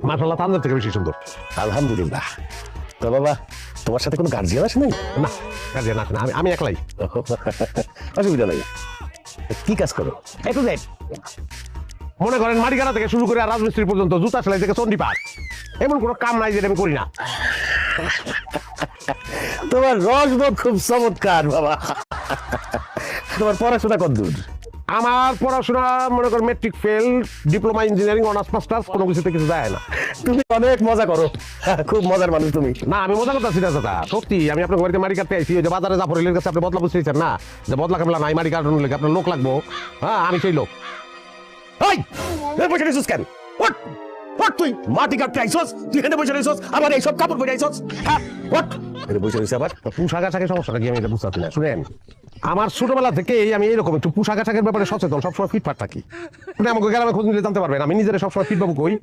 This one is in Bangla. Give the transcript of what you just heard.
মাশাআল্লাহ তাদের থেকে বেশি সুন্দর। আলহামদুলিল্লাহ। তো বাবা, তোমার সাথে কোনো গার্জিয়ান আছে নাই? না গার্জিয়ান আছে না, আমি একলাই। অসুবিধা নাই। কি কাজ করো? একটু দেখ, মনে করেন মাটি কাটা থেকে শুরু করে আর রাজমিস্ত্রি পর্যন্ত, জুতা সেলাই থেকে চন্ডিপাঠ, এমন কোনো কাম নাই যেটা আমি করি না। তোমার রসবোধ খুব চমৎকার বাবা। তোমার পড়াশোনা কতদূর? আমার পড়াশোনা মনে করেন matric fail, diploma engineering, honours masters, কোনো কিছুতে কিছু যায় না। তুমি অনেক মজা করো, খুব মজার মানুষ তুমি। না আমি মজা করতেছি না দাদা, সত্যি। আমি আপনার বাড়িতে মাটি কাটতে আইছি, ওই যে বাজারে জাফরের কাছে আপনি বদলা বুঝতেছেন না, যে বদলা কামলা নাই, মাটি কাটানোর লেগে আপনার লোক লাগবো। হ্যাঁ আমি সেই লোক। এই, এ বসে রইছিস কেন? ওঠ, ওঠ তুই। মাটি কাটতে আইছস, তুই এখানে বসে রইছস, আবার এইসব কাপড় পরে আইছস। হ্যাঁ, ওঠ। এখানে বসে রইছিস আবার। পোশাক আশাকের সমস্যাটা কি আমি এটা বুঝতে পারছি না। শুনেন, আমার ছোটবেলা থেকে আমি এইরকম একটু পোশাক আশাকের ব্যাপারে সচেতন, সবসময় ফিটফাট থাকি। আপনি আমাকে গ্রামে খোঁজ নিলে জানতে পারবেন, আমি নিজের সবসময় ফিট বাবু কই।